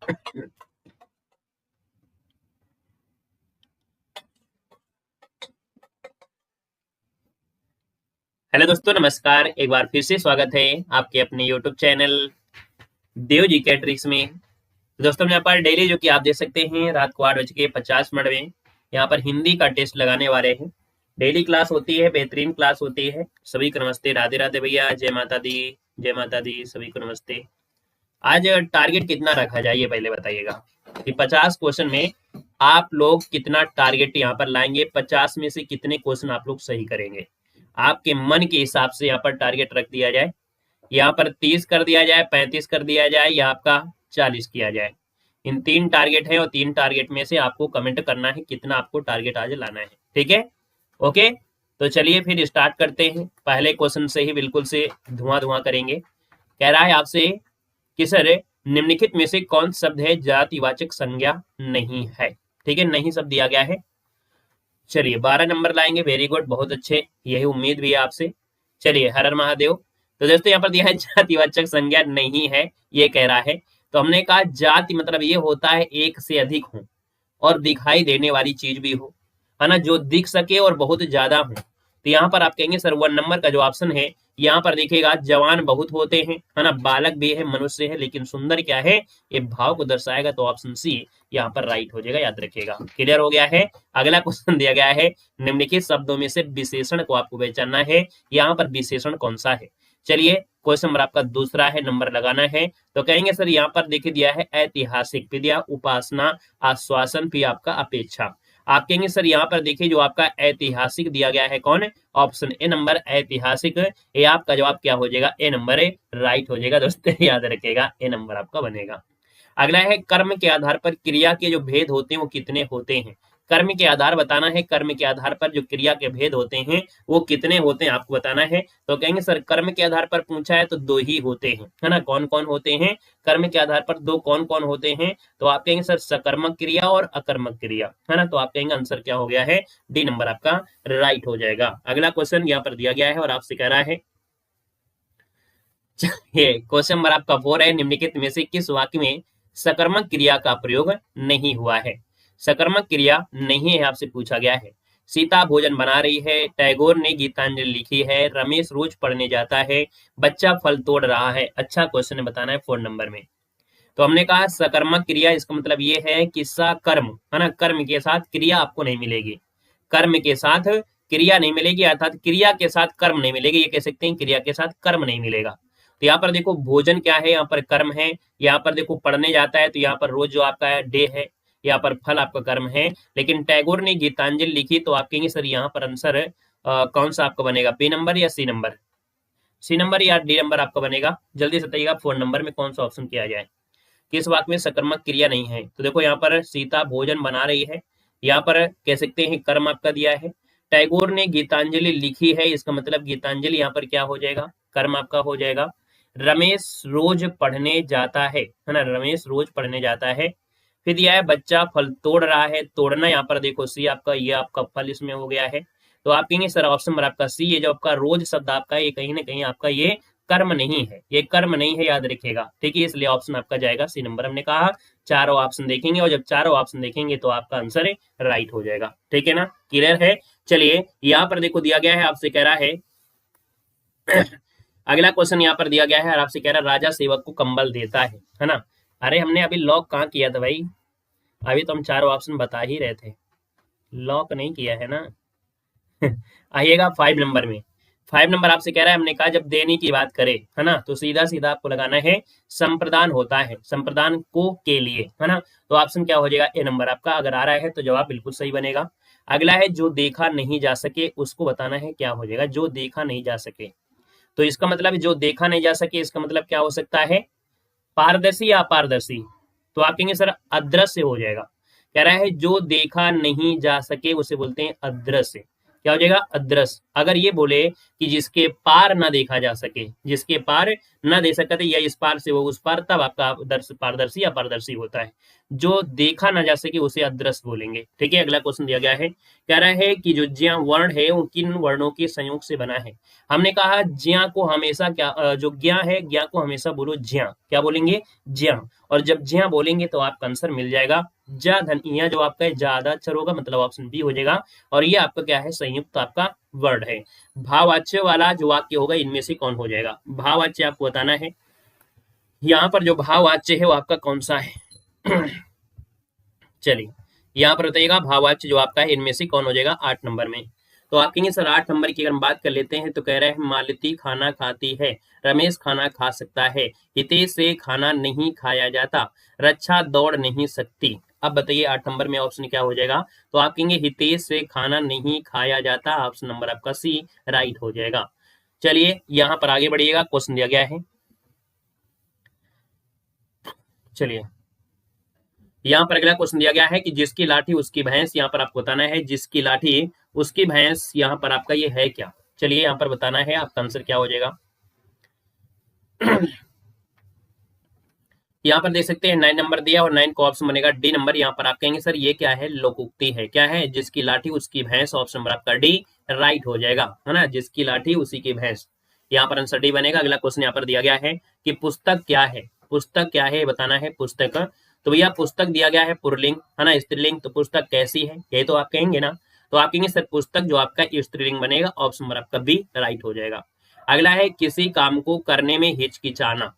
Hello दोस्तों, नमस्कार। एक बार फिर से स्वागत है आपके अपने यूट्यूब चैनल देव जी के ट्रिक्स में। दोस्तों, यहाँ पर डेली जो कि आप देख सकते हैं रात को 8:50 में यहाँ पर हिंदी का टेस्ट लगाने वाले हैं। डेली क्लास होती है, बेहतरीन क्लास होती है। सभी को नमस्ते, राधे राधे भैया, जय माता दी, जय माता दी, सभी को नमस्ते। आज टारगेट कितना रखा जाए ये पहले बताइएगा कि 50 क्वेश्चन में आप लोग कितना टारगेट यहाँ पर लाएंगे, 50 में से कितने क्वेश्चन आप लोग सही करेंगे। आपके मन के हिसाब से यहाँ पर टारगेट रख दिया जाए। यहाँ पर 30 कर दिया जाए, 35 कर दिया जाए या आपका 40 किया जाए। इन 3 टारगेट है और 3 टारगेट में से आपको कमेंट करना है कितना आपको टारगेट आज लाना है। ठीक है, ओके। तो चलिए फिर स्टार्ट करते हैं। पहले क्वेश्चन से ही बिल्कुल से धुआं धुआं करेंगे। कह रहा है आपसे कि सर निम्नलिखित में से कौन शब्द है जातिवाचक संज्ञा नहीं है। ठीक है, नहीं शब्द दिया गया है। चलिए 12 नंबर लाएंगे, वेरी गुड, बहुत अच्छे, यही उम्मीद भी है आपसे। चलिए, हर हर महादेव। तो दोस्तों यहाँ पर दिया है जातिवाचक संज्ञा नहीं है, ये कह रहा है। तो हमने कहा जाति मतलब ये होता है एक से अधिक हो और दिखाई देने वाली चीज भी हो, है ना, जो दिख सके और बहुत ज्यादा हो। तो यहाँ पर आप कहेंगे सर 1 नंबर का जो ऑप्शन है, यहाँ पर देखिएगा जवान बहुत होते हैं, है ना, बालक भी है, मनुष्य है, लेकिन सुंदर क्या है, ये भाव को दर्शाएगा। तो ऑप्शन सी यहाँ पर राइट हो जाएगा, याद रखिएगा। क्लियर हो गया है। अगला क्वेश्चन दिया गया है, निम्नलिखित शब्दों में से विशेषण को आपको पहचानना है। यहाँ पर विशेषण कौन सा है। चलिए, क्वेश्चन नंबर आपका दूसरा है, नंबर लगाना है। तो कहेंगे सर यहाँ पर देखिए दिया है ऐतिहासिक, फिर दिया उपासना, आश्वासन, फिर आपका अपेक्षा। आप कहेंगे सर यहाँ पर देखिए जो आपका ऐतिहासिक दिया गया है कौन है, ऑप्शन ए नंबर ऐतिहासिक। ये आपका जवाब क्या हो जाएगा, ए नंबर है, राइट हो जाएगा दोस्तों, याद रखिएगा, ए नंबर आपका बनेगा। अगला है कर्म के आधार पर क्रिया के जो भेद होते हैं वो कितने होते हैं। कर्म के आधार बताना है, कर्म के आधार पर जो क्रिया के भेद होते हैं वो कितने होते हैं आपको बताना है। तो कहेंगे सर कर्म के आधार पर पूछा है तो 2 ही होते हैं, है ना। कौन कौन होते हैं कर्म के आधार पर, 2 कौन कौन होते हैं। तो आप कहेंगे सर सकर्मक क्रिया और अकर्मक क्रिया, है ना। तो आप कहेंगे आंसर क्या हो गया है, डी नंबर आपका राइट हो जाएगा। अगला क्वेश्चन यहाँ पर दिया गया है और आपसे कह रहा है, ये क्वेश्चन नंबर आपका 4 है, निम्नलिखित में से किस वाक्य में सकर्मक क्रिया का प्रयोग नहीं हुआ है। सकर्मक क्रिया नहीं है आपसे पूछा गया है। सीता भोजन बना रही है, टैगोर ने गीतांजलि लिखी है, रमेश रोज पढ़ने जाता है, बच्चा फल तोड़ रहा है। अच्छा क्वेश्चन है, बताना है 4 नंबर में। तो हमने कहा सकर्मक क्रिया, इसका मतलब ये है कि सकर्म, है ना, कर्म के साथ क्रिया आपको नहीं मिलेगी। कर्म के साथ क्रिया नहीं मिलेगी, अर्थात क्रिया के साथ कर्म नहीं मिलेगी, ये कह सकते हैं क्रिया के साथ कर्म नहीं मिलेगा। तो यहाँ पर देखो भोजन क्या है, यहाँ पर कर्म है। यहाँ पर देखो पढ़ने जाता है, तो यहाँ पर रोज जो आपका है डे है, यहाँ पर फल आपका कर्म है। लेकिन टैगोर ने गीतांजलि लिखी, तो आप कहेंगे सर यहाँ पर आंसर कौन सा आपका बनेगा, बी नंबर या सी नंबर। सी नंबर या डी नंबर आपका बनेगा, जल्दी से बताइएगा 4 नंबर में कौन सा ऑप्शन किया जाए, किस वाक्य में सकर्मक क्रिया नहीं है। तो देखो यहाँ पर सीता भोजन बना रही है, यहाँ पर कह सकते हैं कर्म आपका दिया है। टैगोर ने गीतांजलि लिखी है, इसका मतलब गीतांजलि यहाँ पर क्या हो जाएगा, कर्म आपका हो जाएगा। रमेश रोज पढ़ने जाता है ना, रमेश रोज पढ़ने जाता है। फिर दिया है बच्चा फल तोड़ रहा है, तोड़ना यहाँ पर देखो सी आपका, ये आपका फल इसमें हो गया है। तो आप कहेंगे सर ऑप्शन नंबर आपका सी, ये जो आपका रोज शब्द आपका ये कहीं ना कहीं आपका ये कर्म नहीं है, ये कर्म नहीं है, याद रखिएगा। ठीक है, इसलिए ऑप्शन आपका जाएगा सी नंबर। हमने कहा चारों ऑप्शन देखेंगे और जब चारों ऑप्शन देखेंगे तो आपका आंसर राइट हो जाएगा। ठीक है ना, क्लियर है। चलिए यहाँ पर देखो दिया गया है, आपसे कह रहा है अगला क्वेश्चन यहाँ पर दिया गया है और आपसे कह रहा है राजा सेवक को कंबल देता है ना। अरे हमने अभी लॉक कहाँ किया था भाई, अभी तो हम चारों ऑप्शन बता ही रहे थे, लॉक नहीं किया है ना। आइएगा 5 नंबर में। 5 नंबर आपसे कह रहा है, हमने कहा जब देने की बात करें, है ना, तो सीधा सीधा आपको लगाना है संप्रदान होता है, संप्रदान को के लिए, है ना। तो ऑप्शन क्या हो जाएगा, ए नंबर आपका। अगर आ रहा है तो जवाब बिल्कुल सही बनेगा। अगला है जो देखा नहीं जा सके, उसको बताना है क्या हो जाएगा, जो देखा नहीं जा सके। तो इसका मतलब जो देखा नहीं जा सके, इसका मतलब क्या हो सकता है, पारदर्शी या अपारदर्शी। तो आप कहेंगे सर अदृश्य हो जाएगा। कह रहा है जो देखा नहीं जा सके उसे बोलते हैं अदृश्य। क्या हो जाएगा, अदृश्य। अगर ये बोले कि जिसके पार ना देखा जा सके, जिसके पार ना देख सकते या इस पार से वो उस पार, तब आपका पारदर्शी या पारदर्शी होता है। जो देखा ना जा सके उसे अदृश्य बोलेंगे। ठीक है, अगला क्वेश्चन दिया गया है, कह रहा है कि जो ज्या वर्ण है वो किन वर्णों के संयोग से बना है। हमने कहा ज्या को हमेशा क्या, जो ज्ञा है ज्ञा को हमेशा बोलो ज्या, क्या बोलेंगे, ज्या। और जब ज्या बोलेंगे तो आपका आंसर मिल जाएगा जा धन इया, जो आपका ज्यादा अक्षर होगा, मतलब ऑप्शन बी हो जाएगा। और ये आपका क्या है, संयुक्त आपका वर्ड है। भाववाच्य वाला जो वाक्य होगा इनमें से कौन हो जाएगा, भाववाच्य आपको बताना है। यहाँ पर जो भाववाच्य है वो आपका कौन सा है चलिए यहाँ पर बताइएगा भाववाच्य जो आपका है इनमें से कौन हो जाएगा 8 नंबर में। तो आप कहेंगे सर 8 नंबर की अगर हम बात कर लेते हैं तो कह रहे हैं मालती खाना खाती है, रमेश खाना खा सकता है, हितेश से खाना नहीं खाया जाता, रक्षा दौड़ नहीं सकती। अब बताइए 8 नंबर में ऑप्शन क्या हो जाएगा। तो आप कहेंगे हितेश से खाना नहीं खाया जाता, ऑप्शन नंबर आपका सी राइट हो जाएगा। चलिए यहाँ पर आगे बढ़िएगा, क्वेश्चन दिया गया है। चलिए यहाँ पर अगला क्वेश्चन दिया गया है कि जिसकी लाठी उसकी भैंस, यहाँ पर आपको बताना है जिसकी लाठी उसकी भैंस, यहाँ पर आपका ये है क्या। चलिए यहाँ पर बताना है, आपका आंसर क्या हो जाएगा। यहाँ पर देख सकते हैं 9 नंबर दिया और 9 को ऑप्शन बनेगा डी नंबर। यहाँ पर आप कहेंगे सर ये क्या है, लोकोक्ति है। क्या है, जिसकी लाठी उसकी भैंस, ऑप्शन नंबर आपका डी राइट हो जाएगा, है ना, जिसकी लाठी उसी की भैंस। यहाँ पर आंसर डी बनेगा। अगला क्वेश्चन यहाँ पर दिया गया है कि पुस्तक क्या है, पुस्तक क्या है बताना है। पुस्तक, तो भैया पुस्तक दिया गया है पुरलिंग, है ना, स्त्रीलिंग, तो पुस्तक कैसी है ये तो आप कहेंगे ना। तो आप कहेंगे सर पुस्तक जो आपका स्त्रीलिंग बनेगा, ऑप्शन नंबर आपका बी राइट हो जाएगा। अगला है किसी काम को करने में हिचकिचाना,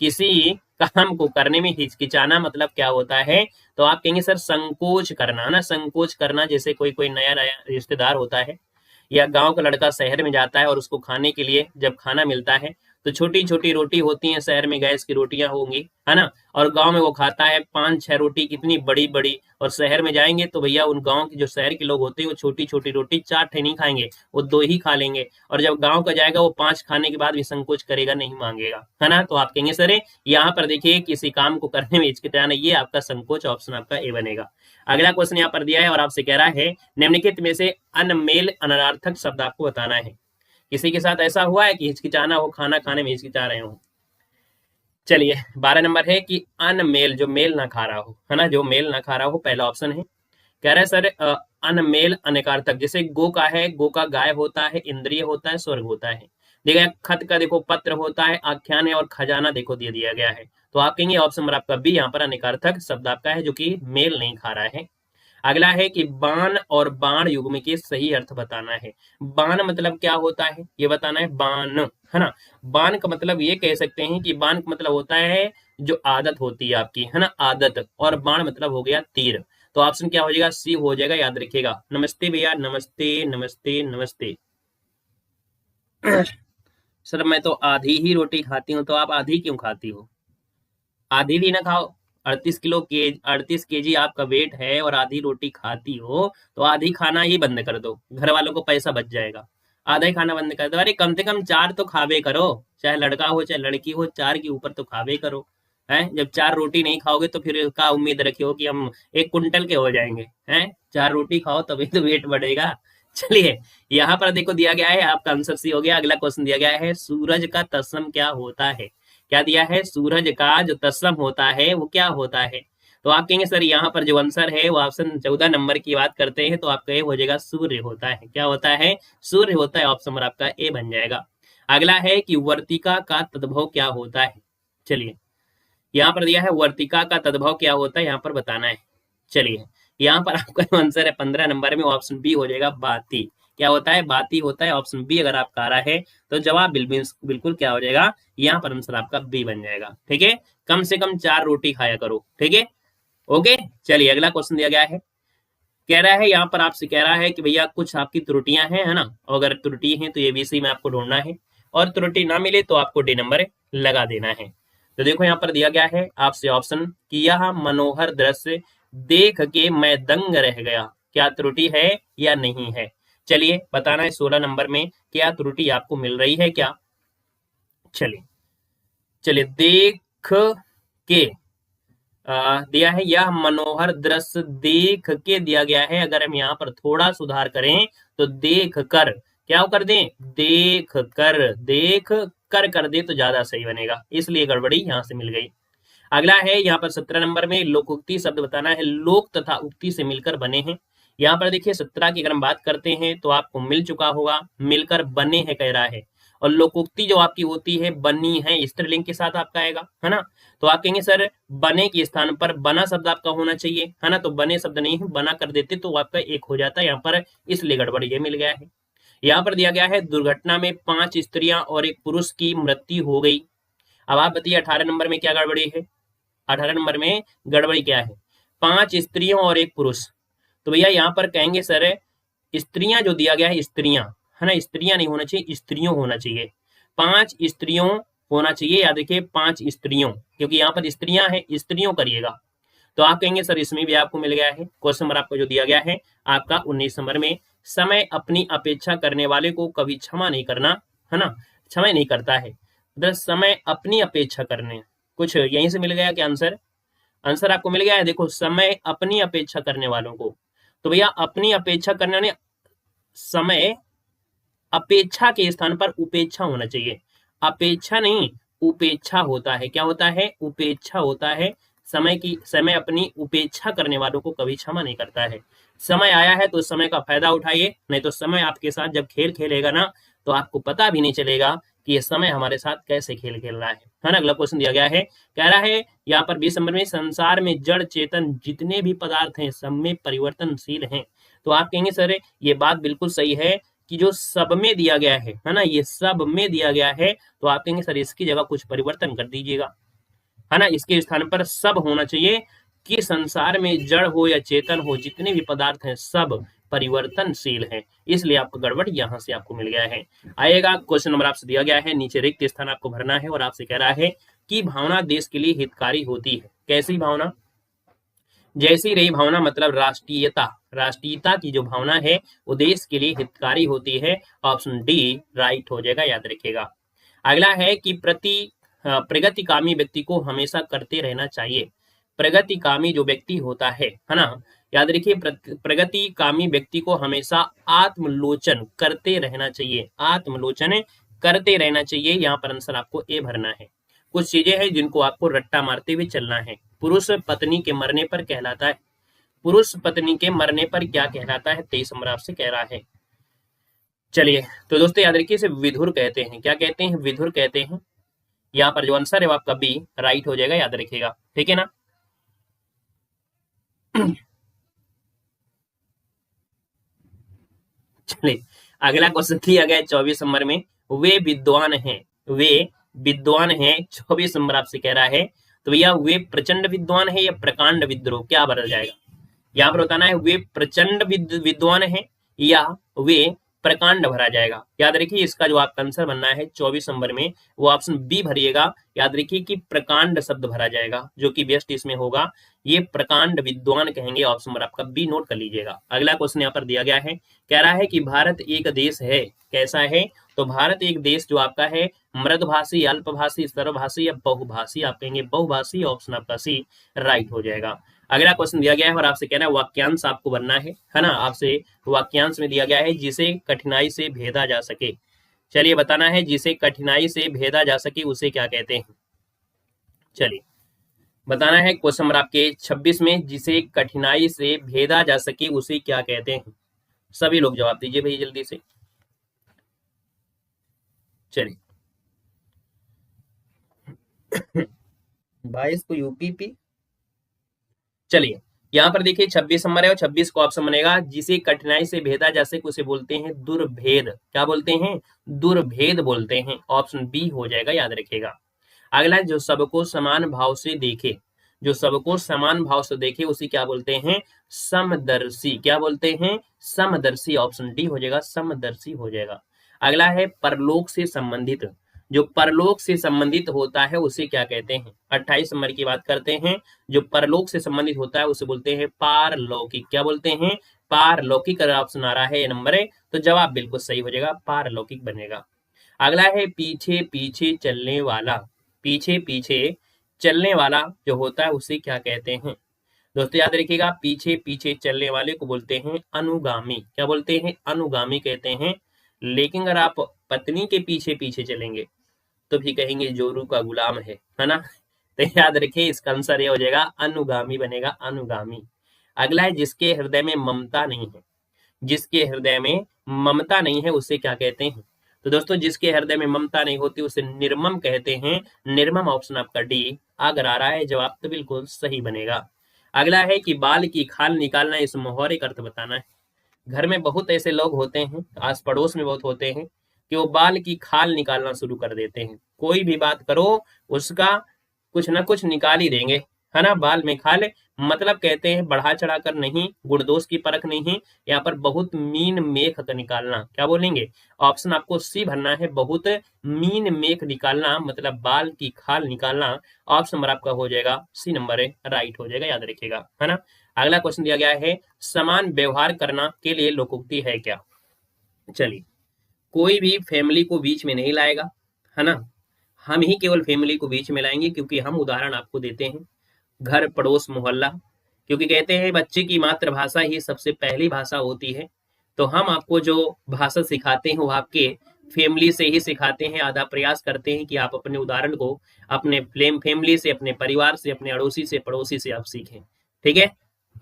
किसी काम को करने में हिचकिचाना मतलब क्या होता है। तो आप कहेंगे सर संकोच करना, है ना, संकोच करना। जैसे कोई कोई नया नया रिश्तेदार होता है या गांव का लड़का शहर में जाता है और उसको खाने के लिए जब खाना मिलता है तो छोटी छोटी रोटी होती हैं, शहर में गैस की रोटियां होंगी, है ना, और गांव में वो खाता है 5-6 रोटी कितनी बड़ी बड़ी। और शहर में जाएंगे तो भैया उन गांव के जो शहर के लोग होते हैं वो छोटी छोटी रोटी 4 ठे नहीं खाएंगे, वो 2 ही खा लेंगे। और जब गांव का जाएगा वो 5 खाने के बाद भी संकोच करेगा, नहीं मांगेगा, है ना। तो आप कहेंगे सर यहाँ पर देखिए किसी काम को करने में हिचकिचाना, ये आपका संकोच, ऑप्शन आपका ए बनेगा। अगला क्वेश्चन यहाँ पर दिया है और आपसे कह रहा है निम्नलिखित में से अनमेल अनर्थक शब्द आपको बताना है। किसी के साथ ऐसा हुआ है कि हिचकिचाना हो, खाना खाने में हिचकिचा रहे हो। चलिए 12 नंबर है कि अनमेल, जो मेल ना खा रहा हो, है ना, जो मेल ना खा रहा हो, पहला ऑप्शन है। कह रहे हैं सर अनमेल अनेकार्थक, जैसे गो का है, गो का गाय होता है, इंद्रिय होता है, स्वर्ग होता है। देखिए खत का देखो पत्र होता है, आख्यान है, और खजाना देखो दिया दिया गया है। तो आप कहेंगे ऑप्शन नंबर आपका बी यहाँ पर अनेकार्थक शब्द आपका है, जो कि मेल नहीं खा रहा है। अगला है कि बाण और बाण युग्म के सही अर्थ बताना है। बाण मतलब क्या होता है ये बताना है, बाण, है ना। बाण का मतलब ये कह सकते हैं कि बाण का मतलब होता है जो आदत होती है आपकी, है ना, आदत। और बाण मतलब हो गया तीर। तो ऑप्शन क्या हो जाएगा, सी हो जाएगा, याद रखिएगा। नमस्ते भैया, नमस्ते नमस्ते नमस्ते। सर मैं तो आधी ही रोटी खाती हूँ, तो आप आधी क्यों खाती हो, आधी भी ना खाओ। 38 केजी आपका वेट है और आधी रोटी खाती हो, तो आधी खाना ही बंद कर दो, घर वालों को पैसा बच जाएगा। आधा ही खाना बंद कर दो। अरे कम से कम 4 तो खावे करो, चाहे लड़का हो चाहे लड़की हो, 4 के ऊपर तो खावे करो। है, जब 4 रोटी नहीं खाओगे तो फिर क्या उम्मीद रखे हो कि हम 1 कुंटल के हो जाएंगे। हैं, 4 रोटी खाओ तभी तो वेट बढ़ेगा। चलिए यहाँ पर देखो दिया गया है, आपका आंसर सी हो गया। अगला क्वेश्चन दिया गया है सूरज का तत्सम क्या होता है। क्या दिया है, सूरज का जो तत्सम होता है वो क्या होता है। तो आप कहेंगे सर यहाँ पर जो आंसर है वो ऑप्शन 14 नंबर की बात करते हैं, तो आपका ये हो जाएगा सूर्य होता है। क्या होता है, सूर्य होता है, ऑप्शन नंबर आपका ए बन जाएगा। अगला है कि वर्तिका का तद्भव क्या होता है। चलिए यहाँ पर दिया है वर्तिका का तद्भव क्या होता है, यहाँ पर बताना है। चलिए यहाँ पर आपका आंसर है 15 नंबर में, ऑप्शन बी हो जाएगा बाती। क्या होता है, बाती होता है, ऑप्शन बी अगर आपका आ रहा है तो जवाब बिल्कुल क्या हो जाएगा, यहाँ पर आंसर आपका बी बन जाएगा। ठीक है, कम से कम 4 रोटी खाया करो। ठीक है, ओके। चलिए अगला क्वेश्चन दिया गया है, कह रहा है यहाँ पर आपसे कह रहा है कि भैया कुछ आपकी त्रुटियां हैं, है ना, अगर त्रुटि है तो एबीसी में आपको ढूंढना है, और त्रुटि ना मिले तो आपको डी नंबर लगा देना है। तो देखो यहाँ पर दिया गया है आपसे ऑप्शन कि यह मनोहर दृश्य देख के मैं दंग रह गया, क्या त्रुटि है या नहीं है। चलिए बताना है 16 नंबर में क्या त्रुटि आपको मिल रही है क्या। चलिए चलिए देख के दिया है, यह मनोहर दृश्य देख के दिया गया है। अगर हम यहाँ पर थोड़ा सुधार करें तो देख कर, क्या कर दें, देख कर दे तो ज्यादा सही बनेगा, इसलिए गड़बड़ी यहाँ से मिल गई। अगला है यहाँ पर 17 नंबर में लोकोक्ति शब्द बताना है। लोक तथा उक्ति से मिलकर बने हैं। यहाँ पर देखिए 17 की अगर हम बात करते हैं तो आपको मिल चुका होगा, मिलकर बने हैं कह रहा है। और लोकोक्ति जो आपकी होती है बनी है, स्त्रीलिंग के साथ आपका आएगा, है ना। तो आप कहेंगे सर बने के स्थान पर बना शब्द आपका होना चाहिए, है ना। तो बने शब्द नहीं है, बना कर देते तो आपका एक हो जाता है यहाँ पर, इसलिए गड़बड़ ये मिल गया है। यहाँ पर दिया गया है दुर्घटना में 5 स्त्रियां और 1 पुरुष की मृत्यु हो गई। अब आप बताइए 18 नंबर में क्या गड़बड़ी है। 18 नंबर में गड़बड़ी क्या है, 5 स्त्रियों और 1 पुरुष। तो भैया यहाँ पर कहेंगे सर स्त्रियां जो दिया गया है, स्त्रियां, है ना, स्त्रियां नहीं होना चाहिए, स्त्रियों होना चाहिए। 5 स्त्रियों होना चाहिए, याद रखिए 5 स्त्रियों, क्योंकि यहाँ पर स्त्रियां है, स्त्रियों करिएगा। तो आप कहेंगे सर इसमें भी आपको मिल गया है। क्वेश्चन नंबर आपको जो दिया गया है आपका 19 नंबर में, समय अपनी अपेक्षा करने वाले को कभी क्षमा नहीं करना, है ना, क्षमा नहीं करता है। समय अपनी अपेक्षा करने, कुछ यहीं से मिल गया क्या आंसर। आंसर आपको मिल गया है। देखो समय अपनी अपेक्षा करने वालों को, तो भैया अपनी अपेक्षा करने वाले, समय अपेक्षा के स्थान पर उपेक्षा होना चाहिए, अपेक्षा नहीं उपेक्षा होता है। क्या होता है, उपेक्षा होता है। समय अपनी उपेक्षा करने वालों को कभी क्षमा नहीं करता है। समय आया है तो समय का फायदा उठाइए, नहीं तो समय आपके साथ जब खेल खेलेगा ना तो आपको पता भी नहीं चलेगा कि ये समय हमारे साथ कैसे खेल खेल रहा है ना। अगला क्वेश्चन दिया गया है, कह रहा है यहाँ पर 20 नंबर में, संसार में जड़ चेतन जितने भी पदार्थ हैं सब में परिवर्तनशील हैं। तो आप कहेंगे सर ये बात बिल्कुल सही है कि जो सब में दिया गया है ना, ये सब में दिया गया है, तो आप कहेंगे सर इसकी जगह कुछ परिवर्तन कर दीजिएगा, है ना, इसके स्थान पर सब होना चाहिए कि संसार में जड़ हो या चेतन हो जितने भी पदार्थ हैं सब परिवर्तनशील हैं, इसलिए आपको गड़बड़ यहां से आपको मिल गया है। आएगा क्वेश्चन नंबर आपसे दिया गया है, नीचे रिक्त स्थान आपको भरना है और आपसे कह रहा है कि भावना देश के लिए हितकारी होती है। कैसी भावना, जैसी रही भावना मतलब राष्ट्रीयता, राष्ट्रीयता की जो भावना है वो देश के लिए हितकारी होती है। ऑप्शन डी राइट हो जाएगा, याद रखिएगा। अगला है कि प्रगतिकामी व्यक्ति को हमेशा करते रहना चाहिए। प्रगतिकामी जो व्यक्ति होता है ना, याद रखिए प्रगतिकामी व्यक्ति को हमेशा आत्मलोचन करते रहना चाहिए, आत्मलोचन करते रहना चाहिए। यहाँ पर आंसर आपको ए भरना है। कुछ चीजें हैं जिनको आपको रट्टा मारते हुए चलना है। पुरुष पत्नी के मरने पर कहलाता है, पुरुष पत्नी के मरने पर क्या कहलाता है, 23 नंबर आपसे कह रहा है। चलिए तो दोस्तों याद रखिए इसे विधुर कहते हैं। क्या कहते हैं, विधुर कहते हैं। यहाँ पर जो आंसर है वो आपका बी राइट हो जाएगा, याद रखिएगा, ठीक है ना। चलिए अगला क्वेश्चन दिया गया 24 नंबर में, वे विद्वान हैं, वे विद्वान हैं, 24 नंबर आपसे कह रहा है। तो भैया वे प्रचंड विद्वान है या प्रकांड विद्रोह, क्या बदल जाएगा। यहाँ पर बताना है वे प्रचंड विद्वान है या वे प्रकांड भरा जाएगा। याद रखिए इसका जो आपका आंसर बनना है 24 नंबर में वो ऑप्शन बी भरिएगा। याद रखिए कि प्रकांड शब्द भरा जाएगा, जो कि बेस्ट इसमें होगा, ये प्रकांड विद्वान कहेंगे। ऑप्शन नंबर आपका बी नोट कर लीजिएगा। अगला क्वेश्चन यहाँ पर दिया गया है, कह रहा है कि भारत एक देश है, कैसा है। तो भारत एक देश जो आपका है मृदभाषी, अल्पभाषी, सर्वभाषी या बहुभाषी, आप कहेंगे बहुभाषी। ऑप्शन आपका सी राइट हो जाएगा। अगला क्वेश्चन दिया गया है और आपसे कहना है वाक्यांश आपको बनना है ना। आपसे वाक्यांश में दिया गया है जिसे कठिनाई से भेदा जा सके। चलिए बताना है जिसे कठिनाई से भेदा जा सके उसे क्या कहते हैं। चलिए बताना है क्वेश्चन नंबर आपके 26 में, जिसे कठिनाई से भेदा जा सके उसे क्या कहते हैं। सभी लोग जवाब दीजिए भाई जल्दी से। चलिए 22 को यूपीपी। चलिए यहाँ पर देखिए 26 नंबर है और 26 को ऑप्शन बनेगा जिसे कठिनाई से भेदा जा सके उसे बोलते हैं दुर्भेद। क्या बोलते हैं, दुर्भेद बोलते हैं। ऑप्शन बी हो जाएगा, याद रखिएगा। अगला जो सबको समान भाव से देखे, जो सबको समान भाव से देखे उसे क्या बोलते हैं, समदर्शी। क्या बोलते हैं, समदर्शी। ऑप्शन डी हो जाएगा, समदर्शी हो जाएगा। अगला है परलोक से संबंधित, जो परलोक से संबंधित होता है उसे क्या कहते हैं। 28 नंबर की बात करते हैं, जो परलोक से संबंधित होता है उसे बोलते हैं पारलौकिक। क्या बोलते हैं, पारलौकिक। अगर ऑप्शन आ रहा है ये नंबर है तो जवाब बिल्कुल सही हो जाएगा, पारलौकिक बनेगा। अगला है पीछे पीछे चलने वाला, पीछे पीछे चलने वाला जो होता है उसे क्या कहते हैं? दोस्तों याद रखिएगा, पीछे पीछे चलने वाले को बोलते हैं अनुगामी। क्या बोलते हैं? अनुगामी कहते हैं। लेकिन अगर आप पत्नी के पीछे पीछे चलेंगे तो भी कहेंगे जोरू का गुलाम है ना। तो याद रखिए, इसका आंसर ये हो जाएगा अनुगामी बनेगा, अनुगामी। अगला है जिसके हृदय में ममता नहीं है। जिसके हृदय में ममता नहीं है उसे क्या कहते हैं? तो दोस्तों जिसके हृदय में ममता नहीं होती उसे निर्मम कहते हैं। निर्मम ऑप्शन आपका डी अगर आ रहा है जवाब तो बिल्कुल सही बनेगा। अगला है कि बाल की खाल निकालना, इस मुहावरे का अर्थ बताना है। घर में बहुत ऐसे लोग होते हैं, आस पड़ोस में बहुत होते हैं कि वो बाल की खाल निकालना शुरू कर देते हैं। कोई भी बात करो उसका कुछ ना कुछ निकाल ही देंगे, है ना। बाल में खाल मतलब कहते हैं बढ़ा चढ़ा कर नहीं, गुण दोष की परख नहीं, यहाँ पर बहुत मीन मेख का निकालना। क्या बोलेंगे? ऑप्शन आपको सी भरना है, बहुत मीन मेख निकालना मतलब बाल की खाल निकालना। ऑप्शन नंबर आपका हो जाएगा सी नंबर है, राइट हो जाएगा, याद रखिएगा, है ना। अगला क्वेश्चन दिया गया है समान व्यवहार करना के लिए लोकोक्ति है क्या? चलिए, कोई भी फैमिली को बीच में नहीं लाएगा, है ना। हम ही केवल फैमिली को बीच में लाएंगे, क्योंकि हम उदाहरण आपको देते हैं घर पड़ोस मोहल्ला, क्योंकि कहते हैं बच्चे की मातृभाषा ही सबसे पहली भाषा होती है। तो हम आपको जो भाषा सिखाते हैं वो आपके फैमिली से ही सिखाते हैं। आधा प्रयास करते हैं कि आप अपने उदाहरण को अपने फैमिली से, अपने परिवार से, अपने अड़ोसी से, पड़ोसी से आप सीखें, ठीक है।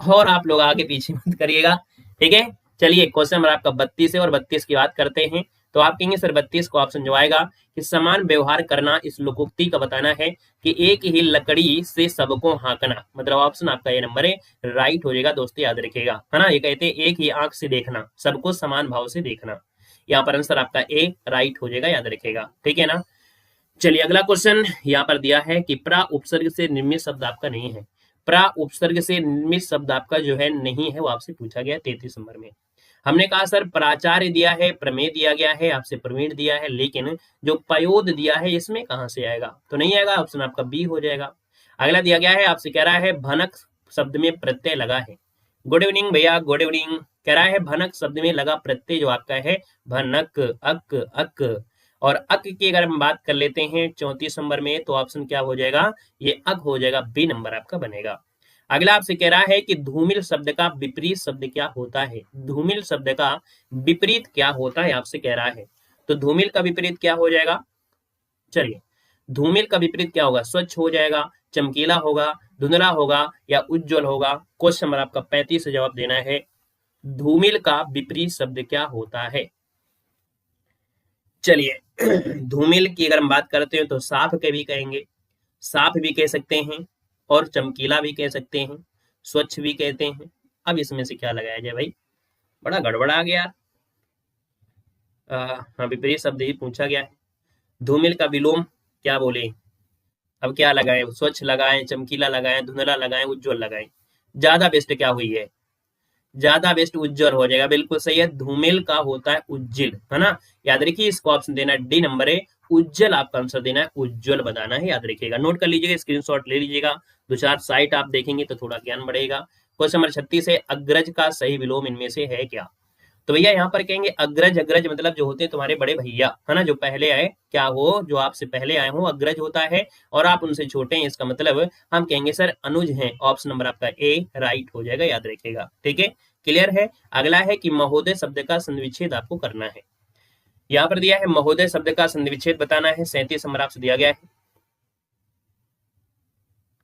और आप लोग आगे पीछे मत करिएगा, ठीक है। चलिए, क्वेश्चन नंबर आपका 32 है और 32 की बात करते हैं। तो आप कहेंगे सर 32 को ऑप्शन जो आएगा कि समान व्यवहार करना, इस लोकोक्ति का बताना है कि एक ही लकड़ी से सबको हाँकना, मतलब ऑप्शन आपका ये नंबर है, राइट हो जाएगा। दोस्तों याद रखिएगा, है ना। ये कहते हैं एक ही आंख से देखना, सबको समान भाव से देखना। यहाँ पर आंसर आपका ए राइट हो जाएगा, याद रखिएगा, ठीक है ना। चलिए, अगला क्वेश्चन यहाँ पर दिया है कि प्रा उपसर्ग से निर्मित शब्द आपका नहीं है। प्रा उपसर्ग से निर्मित शब्द आपका जो है नहीं है, वो आपसे पूछा गया 33 नंबर में। हमने कहा सर प्राचार्य दिया है, प्रमेय दिया गया है, आपसे प्रवीण दिया है, लेकिन जो पयोद दिया है इसमें कहां से आएगा? तो नहीं आएगा, ऑप्शन आपका बी हो जाएगा। अगला दिया गया है, आपसे कह रहा है भनक शब्द में प्रत्यय लगा है। गुड इवनिंग भैया, गुड इवनिंग। कह रहा है भनक शब्द में लगा प्रत्यय जो आपका है भनक, अक, अक। और अक की अगर हम बात कर लेते हैं 34 नंबर में, तो ऑप्शन क्या हो जाएगा? ये अक हो जाएगा, बी नंबर आपका बनेगा। अगला आपसे कह रहा है कि धूमिल शब्द का विपरीत शब्द क्या होता है? धूमिल शब्द का विपरीत क्या होता है आपसे कह रहा है। तो धूमिल का विपरीत क्या हो जाएगा? चलिए, धूमिल का विपरीत क्या होगा? स्वच्छ हो जाएगा, चमकीला होगा, धुंधला होगा या उज्जवल होगा। क्वेश्चन नंबर आपका 35 से जवाब देना है। धूमिल का विपरीत शब्द क्या होता है? चलिए, धूमिल की अगर हम बात करते हैं तो साफ के भी कहेंगे, साफ भी कह सकते हैं, और चमकीला भी कह सकते हैं, स्वच्छ भी कहते हैं। अब इसमें से क्या लगाया जाए भाई? बड़ा गड़बड़ आ गया। हाँ, विपरीत शब्द ही पूछा गया है। धूमिल का विलोम क्या बोले? अब क्या लगाएं? स्वच्छ लगाएं, चमकीला लगाएं, धुंधला लगाएं, उज्जवल लगाएं। ज्यादा बेस्ट क्या हुई है? ज्यादा बेस्ट उज्जवल हो जाएगा, बिल्कुल सही है। धूमिल का होता है उज्जवल, है ना। याद रखिए, इसको ऑप्शन देना है डी नंबर है, उज्जवल आपका आंसर देना है, उज्जवल बताना है, याद रखिएगा। नोट कर लीजिएगा, स्क्रीनशॉट ले लीजिएगा, 2-4 साइट आप देखेंगे तो थोड़ा ज्ञान बढ़ेगा। क्वेश्चन नंबर 36 है, अग्रज का सही विलोम इनमें से है क्या? तो भैया यहाँ पर कहेंगे अग्रज, अग्रज मतलब जो होते हैं तुम्हारे बड़े भैया, है ना, जो पहले आए, क्या हो, जो आपसे पहले आए हो अग्रज होता है, और आप उनसे छोटे हैं, इसका मतलब हम कहेंगे सर अनुज हैं। ऑप्शन नंबर आपका ए राइट हो जाएगा, याद रखिएगा, ठीक है, क्लियर है। अगला है कि महोदय शब्द का संधिविच्छेद आपको करना है। यहाँ पर दिया है महोदय शब्द का संधिविच्छेद बताना है, 37 नंबर आपसे दिया गया है।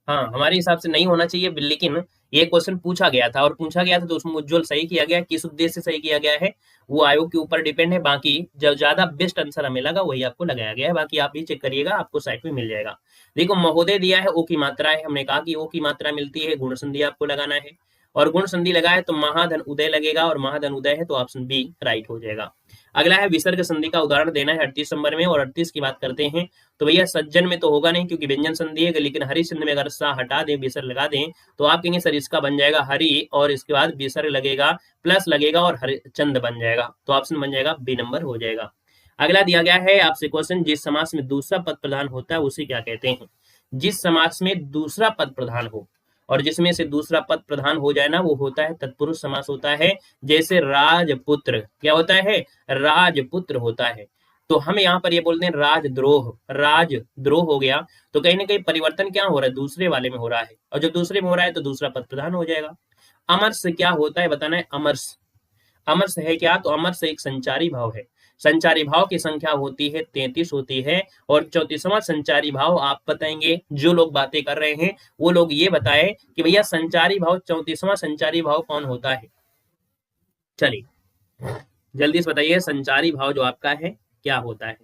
हाँ, हमारे हिसाब से नहीं होना चाहिए, लेकिन ये क्वेश्चन पूछा गया था, और पूछा गया था तो उसमें उज्जवल सही किया गया। किस उद्देश्य से सही किया गया है वो आयोग के ऊपर डिपेंड है। बाकी जो ज्यादा बेस्ट आंसर हमें लगा वही आपको लगाया गया है, बाकी आप भी चेक करिएगा, आपको साइट में मिल जाएगा। देखो, महोदय दिया है, ओ की मात्रा है, हमने कहा कि ओ की मात्रा मिलती है, गुण संधि आपको लगाना है, और गुण संधि लगाए तो महाधन उदय लगेगा, और महाधन उदय है तो ऑप्शन बी राइट हो जाएगा। अगला है विसर्ग संधि का उदाहरण देना है 38 नंबर में, और 38 की बात करते हैं तो भैया सज्जन में तो होगा नहीं क्योंकि व्यंजन संधि है, लेकिन हरिश्चंद्र में अगर सा हटा दें, विसर्ग लगा दें, तो आप कहेंगे सर इसका बन जाएगा हरि, और इसके बाद विसर्ग लगेगा, प्लस लगेगा, और हरिचंद बन जाएगा, तो ऑप्शन बन जाएगा बी नंबर हो जाएगा। अगला दिया गया है आपसे क्वेश्चन, जिस समास में दूसरा पद प्रधान होता है उसे क्या कहते हैं? जिस समास में दूसरा पद प्रधान हो, और जिसमें से दूसरा पद प्रधान हो जाए ना, वो होता है तत्पुरुष समास होता है। जैसे राजपुत्र, क्या होता है? राजपुत्र होता है। तो हम यहाँ पर ये बोलते हैं राजद्रोह, राजद्रोह हो गया। तो कहीं ना कहीं परिवर्तन क्या हो रहा है, दूसरे वाले में हो रहा है, और जब दूसरे में हो रहा है तो दूसरा पद प्रधान हो जाएगा। अमरस क्या होता है बताना है। अमरस, अमरस है क्या, तो अमरस एक संचारी भाव है। संचारी भाव की संख्या होती है 33 होती है। और 34वां संचारी भाव आप बताएंगे, जो लोग बातें कर रहे हैं वो लोग ये बताएं कि भैया संचारी भाव 34वां संचारी भाव कौन होता है। चलिए जल्दी से बताइए, संचारी भाव जो आपका है क्या होता है।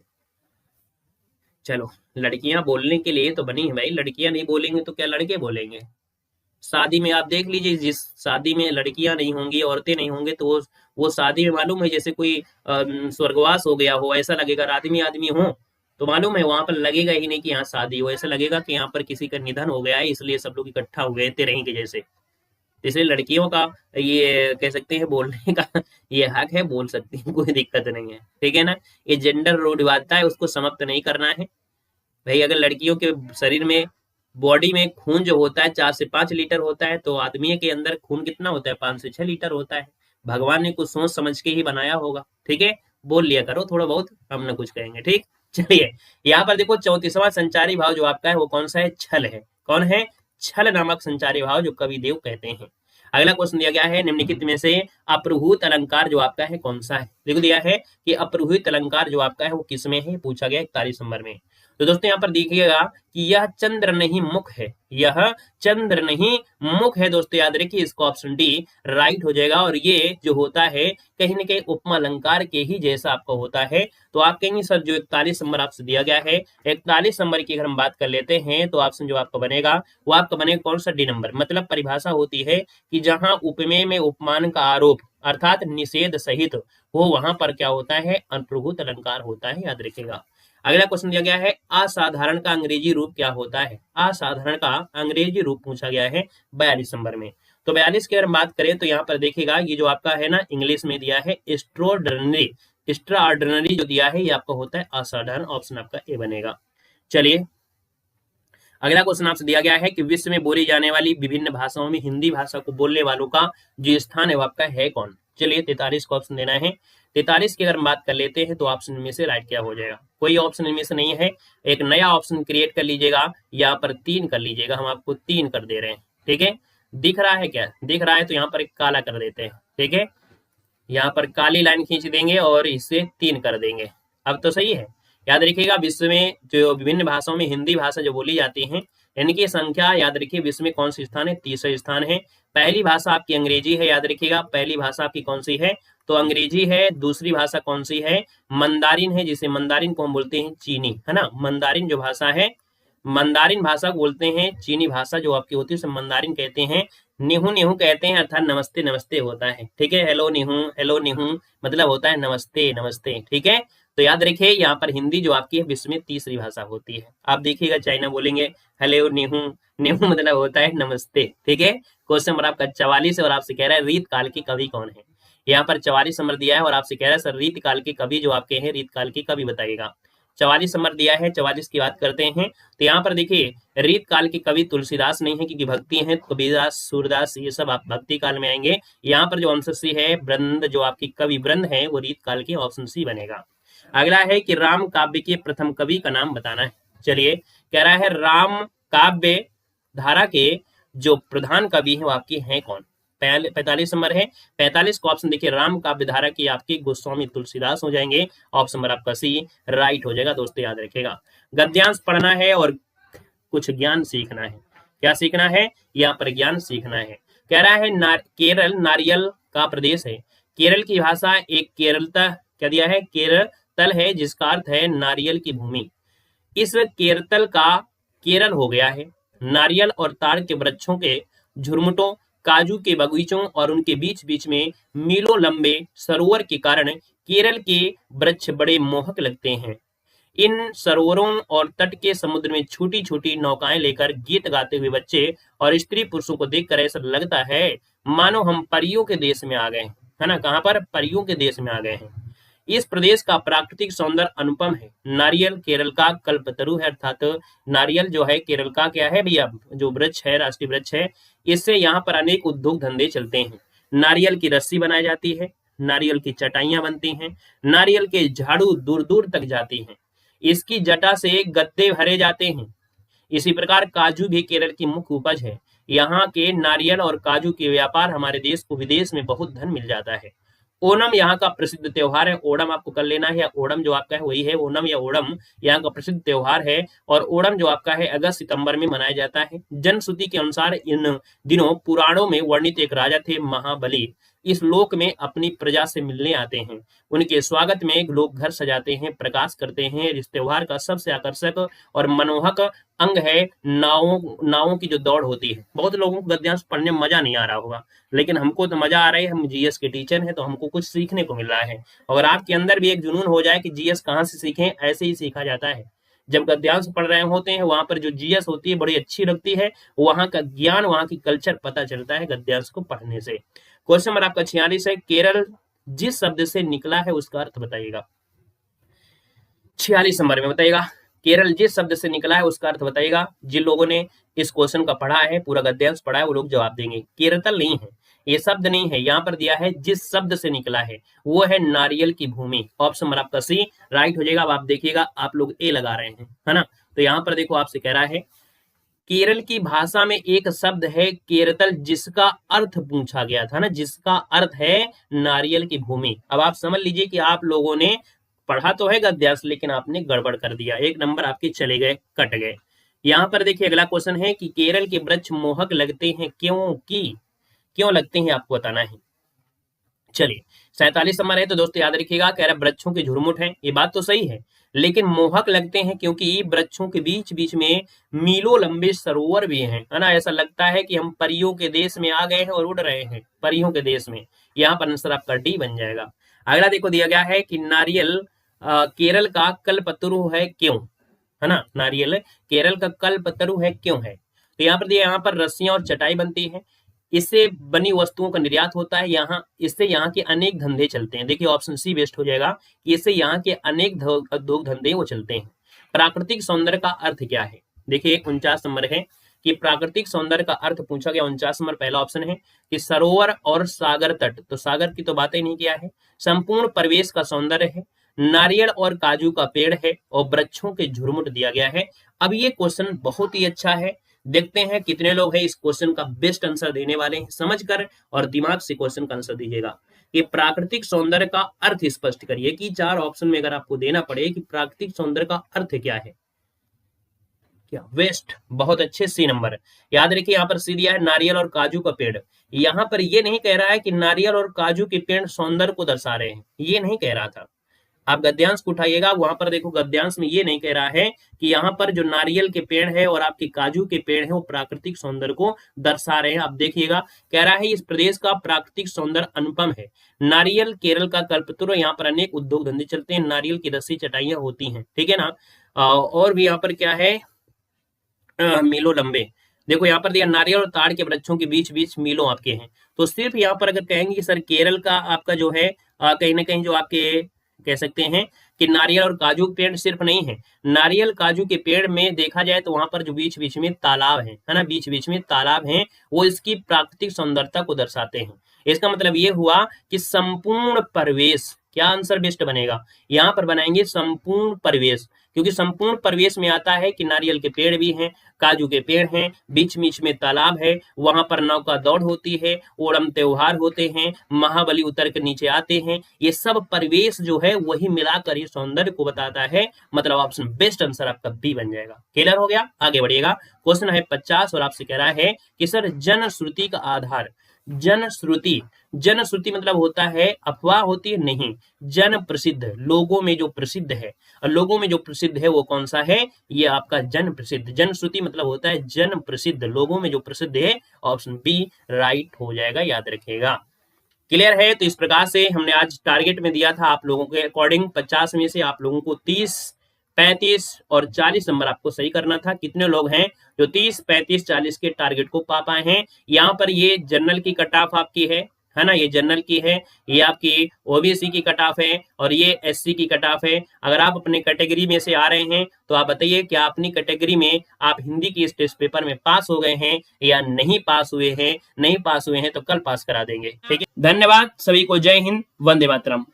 चलो, लड़कियां बोलने के लिए तो बनी है भाई, लड़कियां नहीं बोलेंगे तो क्या लड़के बोलेंगे। शादी में आप देख लीजिए, जिस शादी में लड़कियां नहीं होंगी, औरतें नहीं होंगे, तो वो शादी में मालूम है जैसे कोई स्वर्गवास हो गया हो, ऐसा लगेगा। और आदमी आदमी हो तो मालूम है वहां पर लगेगा ही नहीं कि यहाँ शादी हो, ऐसा लगेगा कि यहाँ पर किसी का निधन हो गया है, इसलिए सब लोग इकट्ठा हो गए तेरही के जैसे। इसलिए लड़कियों का ये कह सकते हैं बोलने का ये हक है, बोल सकती है, कोई दिक्कत नहीं है, ठीक है ना। ये जेंडर रूढ़िवादिता है, उसको समाप्त नहीं करना है भाई। अगर लड़कियों के शरीर में, बॉडी में खून जो होता है 4 से 5 लीटर होता है, तो आदमी के अंदर खून कितना होता है, 5 से 6 लीटर होता है। भगवान ने कुछ सोच समझ के ही बनाया होगा, ठीक है। बोल लिया करो थोड़ा बहुत, हम ना कुछ कहेंगे, ठीक। चलिए यहाँ पर देखो 34वां संचारी भाव जो आपका है वो कौन सा है, छल है। कौन है, छल नामक संचारी भाव जो कवि देव कहते हैं। अगला क्वेश्चन दिया गया है, निम्नलिखित में से अपरूहित अलंकार जो आपका है कौन सा है। देखो दिया है कि अपरूहित अलंकार जो आपका है वो किसमें है, पूछा गया 41 नंबर में। तो दोस्तों यहाँ पर देखिएगा कि यह चंद्र नहीं मुख है, यह चंद्र नहीं मुख है। दोस्तों याद रखिए, इसको ऑप्शन डी राइट हो जाएगा। और ये जो होता है कहीं ना कहीं उपमा अलंकार के ही जैसा आपका होता है। तो आप कहेंगे सर जो 41 नंबर आपसे दिया गया है, 41 नंबर की अगर हम बात कर लेते हैं तो ऑप्शन जो आपका बनेगा वो आपका बनेगा कौन सा, डी नंबर। मतलब परिभाषा होती है कि जहां उपमेय में उपमान का आरोप अर्थात निषेध सहित हो, वहां पर क्या होता है, अप्रभुत अलंकार होता है, याद रखिएगा। अगला क्वेश्चन दिया गया है, असाधारण का अंग्रेजी रूप क्या होता है। असाधारण का अंग्रेजी रूप पूछा गया है 42 नंबर में। तो 42 की अगर बात करें तो यहाँ पर देखिएगा ये जो आपका है ना, इंग्लिश में दिया है एक्स्ट्राऑर्डिनरी, एक्स्ट्राऑर्डिनरी जो दिया है ये आपका होता है असाधारण, ऑप्शन आपका ए बनेगा। चलिए अगला क्वेश्चन आपसे दिया गया है कि विश्व में बोली जाने वाली विभिन्न भाषाओं में हिंदी भाषा को बोलने वालों का जो स्थान है वो आपका है कौन। चलिए 43 को ऑप्शन देना है। 43 की अगर हम बात कर लेते हैं तो ऑप्शन में से राइट क्या हो जाएगा, कोई ऑप्शन इनमें से नहीं है। एक नया ऑप्शन क्रिएट कर लीजिएगा, यहाँ पर 3 कर लीजिएगा, हम आपको 3 कर दे रहे हैं, ठीक है। दिख रहा है क्या, दिख रहा है तो यहाँ पर एक काला कर देते हैं, ठीक है। यहाँ पर काली लाइन खींच देंगे और इसे 3 कर देंगे। अब तो सही है। याद रखिएगा विश्व में जो विभिन्न भाषाओं में हिंदी भाषा जो बोली जाती है, इनकी संख्या याद रखिए विश्व में कौन सी स्थान है, तीसरा स्थान है। पहली भाषा आपकी अंग्रेजी है, याद रखिएगा पहली भाषा आपकी कौन सी है, तो अंग्रेजी है। दूसरी भाषा कौन सी है, मंदारिन है, जिसे मंदारिन को हम बोलते हैं चीनी, है ना। मंदारिन जो भाषा है, मंदारिन भाषा को बोलते हैं चीनी भाषा जो आपकी होती है उसे मंदारिन कहते हैं। निहू निहू कहते हैं, अर्थात नमस्ते नमस्ते होता है, ठीक है। हेलो निहू मतलब होता है नमस्ते नमस्ते, ठीक है। तो याद रखिए यहाँ पर हिंदी जो आपकी है विश्व में तीसरी भाषा होती है। आप देखिएगा चाइना बोलेंगे हेलो निहू, निहू मतलब होता है नमस्ते, ठीक है। क्वेश्चन नंबर आपका 44 है और आपसे कह रहा है रीत काल के कवि कौन है। यहाँ पर 44 नंबर दिया है और आपसे कह रहा है सर रीत काल के कवि जो आपके हैं, रीत काल के कवि बताइएगा। 44 नंबर दिया है, 44 की बात करते हैं तो यहाँ पर देखिए रीत काल के कवि तुलसीदास नहीं है, क्योंकि भक्ति है, कबीरदास सूरदास ये सब आप भक्ति काल में आएंगे। यहाँ पर जो ऑप्शन सी है ब्रंद जो आपकी कवि ब्रंद है वो रीत काल के, ऑप्शन सी बनेगा। अगला है कि राम काव्य के प्रथम कवि का नाम बताना है। चलिए कह रहा है राम काव्य धारा के जो प्रधान कवि है वो आपके हैं कौन। 45 नंबर है, 45 को ऑप्शन देखिए राम काव्य धारा की आपके गोस्वामी तुलसीदास हो जाएंगे, ऑप्शन नंबर आपका सी राइट हो जाएगा। दोस्तों याद रखिएगा गद्यांश पढ़ना है और कुछ ज्ञान सीखना है। क्या सीखना है, यहाँ पर ज्ञान सीखना है। कह रहा है केरल नारियल का प्रदेश है। केरल की भाषा एक केरलता क्या दिया है, केरतल है, जिसका अर्थ है नारियल की भूमि। इस केरतल का केरल हो गया है। नारियल और ताड़ के वृक्षों के झुरमुटों, काजू के बगीचों और उनके बीच बीच में मीलों लंबे सरोवर के कारण केरल के वृक्ष बड़े मोहक लगते हैं। इन सरोवरों और तट के समुद्र में छोटी छोटी नौकाएं लेकर गीत गाते हुए बच्चे और स्त्री पुरुषों को देखकर ऐसा लगता है मानो हम परियों के देश में आ गए, है ना। कहां पर, परियों के देश में आ गए हैं। इस प्रदेश का प्राकृतिक सौंदर्य अनुपम है। नारियल केरल का कल्पतरु है, अर्थात नारियल जो है केरल का क्या है भैया, जो वृक्ष है, राष्ट्रीय वृक्ष है। इससे यहाँ पर अनेक उद्योग धंधे चलते हैं। नारियल की रस्सी बनाई जाती है, नारियल की चटाइयां बनती हैं, नारियल के झाड़ू दूर दूर तक जाती हैं, इसकी जटा से गत्ते भरे जाते हैं। इसी प्रकार काजू भी केरल की मुख्य उपज है। यहाँ के नारियल और काजू के व्यापार हमारे देश को विदेश में बहुत धन मिल जाता है। ओणम यहाँ का प्रसिद्ध त्योहार है। ओणम आपको कर लेना है, या ओणम जो आपका है वही है, ओणम या ओणम यहाँ का प्रसिद्ध त्योहार है। और ओणम जो आपका है अगस्त सितंबर में मनाया जाता है। जनश्रुति के अनुसार इन दिनों पुराणों में वर्णित एक राजा थे महाबली, इस लोक में अपनी प्रजा से मिलने आते हैं। उनके स्वागत में लोग घर सजाते हैं, प्रकाश करते हैं। इस त्योहार का सबसे आकर्षक और मनमोहक अंग है नावों की जो दौड़ होती है। बहुत लोगों को गद्यांश पढ़ने में मजा नहीं आ रहा होगा, लेकिन हमको तो मजा आ रहा है। हम जीएस के टीचर हैं तो हमको कुछ सीखने को मिल रहा है। अगर आपके अंदर भी एक जुनून हो जाए कि जीएस कहाँ से सीखें, ऐसे ही सीखा जाता है। जब गद्यांश पढ़ रहे होते हैं वहां पर जो जीएस होती है बड़ी अच्छी लगती है, वहां का ज्ञान, वहां की कल्चर पता चलता है गद्यांश को पढ़ने से। क्वेश्चन नंबर आपका 46 है, केरल जिस शब्द से निकला है उसका अर्थ बताइएगा। 46 नंबर में बताइएगा, केरल जिस शब्द से निकला है उसका अर्थ बताइएगा। जिन लोगों ने इस क्वेश्चन का पढ़ा है, पूरा गद्यांश पढ़ा है, वो लोग जवाब देंगे। केरतल नहीं है, ये शब्द नहीं है, यहाँ पर दिया है जिस शब्द से निकला है, वो है नारियल की भूमि। ऑप्शन नंबर आपका सी राइट हो जाएगा। अब आप देखिएगा, आप लोग ए लगा रहे हैं, है ना। तो यहाँ पर देखो आपसे कह रहा है केरल की भाषा में एक शब्द है केरतल, जिसका अर्थ पूछा गया था ना, जिसका अर्थ है नारियल की भूमि। अब आप समझ लीजिए कि आप लोगों ने पढ़ा तो है गद्यांश, लेकिन आपने गड़बड़ कर दिया, एक नंबर आपके चले गए, कट गए। यहाँ पर देखिए अगला क्वेश्चन है कि केरल के वृक्ष मोहक लगते हैं क्यों लगते हैं, आपको बताना है। चलिए 47 नंबर है, तो दोस्तों याद रखिएगा, कह रहा वृक्षों के झुरमुट हैं, ये बात तो सही है, लेकिन मोहक लगते हैं क्योंकि वृक्षों के बीच बीच में मीलों लंबे सरोवर भी हैं, है ना। ऐसा लगता है कि हम परियों के देश में आ गए हैं और उड़ रहे हैं परियों के देश में। यहाँ पर आंसर आपका डी बन जाएगा। अगला देखो दिया गया है कि नारियल केरल का कल्पतरु है क्यों, है ना। नारियल केरल का कल्पतरु है क्यों है, तो यहाँ पर दिया, यहाँ पर रस्सियां और चटाई बनती है, इससे बनी वस्तुओं का निर्यात होता है, इससे यहाँ के अनेक धंधे चलते हैं। देखिए ऑप्शन सी बेस्ट हो जाएगा, इससे यहाँ के अनेक उद्योग धंधे वो चलते हैं। प्राकृतिक सौंदर्य का अर्थ क्या है, देखिए 49 नंबर है कि प्राकृतिक सौंदर्य का अर्थ पूछा गया। 49 नंबर पहला ऑप्शन है कि सरोवर और सागर तट, तो सागर की तो बात ही नहीं किया है। संपूर्ण परिवेश का सौंदर्य है, नारियल और काजू का पेड़ है, और वृक्षों के झुरमुट दिया गया है। अब ये क्वेश्चन बहुत ही अच्छा है, देखते हैं कितने लोग हैं इस क्वेश्चन का बेस्ट आंसर देने वाले हैं। समझकर और दिमाग से क्वेश्चन का आंसर दीजिएगा कि प्राकृतिक सौंदर्य का अर्थ स्पष्ट करिए, कि 4 ऑप्शन में अगर आपको देना पड़े कि प्राकृतिक सौंदर्य का अर्थ क्या है, क्या वेस्ट, बहुत अच्छे, सी नंबर। याद रखिए यहाँ पर सी दिया है नारियल और काजू का पेड़। यहाँ पर ये नहीं कह रहा है कि नारियल और काजू के पेड़ सौंदर्य को दर्शा रहे हैं, ये नहीं कह रहा था। आप गद्यांश को उठाइएगा, वहां पर देखो गद्यांश में ये नहीं कह रहा है कि यहाँ पर जो नारियल के पेड़ है और आपके काजू के पेड़ है वो प्राकृतिक सौंदर्य को दर्शा रहे हैं। आप देखिएगा, कह रहा है इस प्रदेश का प्राकृतिक सौंदर्य अनुपम है। नारियल केरल का कल्पतरु, यहाँ पर अनेक उद्योग धंधे चलते हैं, नारियल की रस्सी चटाइयां होती हैं, ठीक है ना। और भी यहाँ पर क्या है, मीलों लंबे, देखो यहाँ पर दिया नारियल और ताड़ के वृक्षों के बीच बीच मीलों आपके हैं। तो सिर्फ यहाँ पर अगर कहेंगे कि सर केरल का आपका जो है कहीं ना कहीं जो आपके कह सकते हैं कि नारियल और काजू के पेड़ सिर्फ नहीं है, नारियल काजू के पेड़ में देखा जाए तो वहां पर जो बीच बीच में तालाब है ना, बीच बीच में तालाब हैं, वो इसकी प्राकृतिक सुंदरता को दर्शाते हैं। इसका मतलब ये हुआ कि संपूर्ण परिवेश, क्या आंसर बेस्ट बनेगा, यहाँ पर बनाएंगे संपूर्ण परिवेश, क्योंकि संपूर्ण परिवेश में आता है कि नारियल के पेड़ भी हैं, काजू के पेड़ हैं, बीच बीच में तालाब है, वहां पर नौका दौड़ होती है, ओणम त्योहार होते हैं, महाबली उतर के नीचे आते हैं, ये सब परिवेश जो है वही मिलाकर ये सौंदर्य को बताता है। मतलब ऑप्शन बेस्ट आंसर आपका बी बन जाएगा। क्लियर हो गया, आगे बढ़िएगा। क्वेश्चन है 50 और आपसे कह रहा है कि सर जनश्रुति का आधार, जनश्रुति, जनश्रुति मतलब होता है अफवाह होती है, नहीं, जन प्रसिद्ध, लोगों में जो प्रसिद्ध है, और लोगों में जो प्रसिद्ध है वो कौन सा है, ये आपका जन प्रसिद्ध। जनश्रुति मतलब होता है जन प्रसिद्ध, लोगों में जो प्रसिद्ध है, ऑप्शन बी राइट हो जाएगा, याद रखिएगा। क्लियर है। तो इस प्रकार से हमने आज टारगेट में दिया था आप लोगों के अकॉर्डिंग 50 में से आप लोगों को 30, 35 और 40 नंबर आपको सही करना था। कितने लोग हैं जो 30, 35, 40 के टारगेट को पा पाए हैं। यहाँ पर ये जनरल की कट ऑफ आपकी है, है ना, ये जनरल की है, ये आपकी ओबीसी की कट ऑफ है और ये एससी की कट ऑफ है। अगर आप अपने कैटेगरी में से आ रहे हैं तो आप बताइए क्या अपनी कैटेगरी में आप हिंदी की इस टेस्ट पेपर में पास हो गए हैं या नहीं पास हुए हैं। नहीं पास हुए हैं तो कल पास करा देंगे। ठीक है, धन्यवाद सभी को। जय हिंद, वंदे मातरम।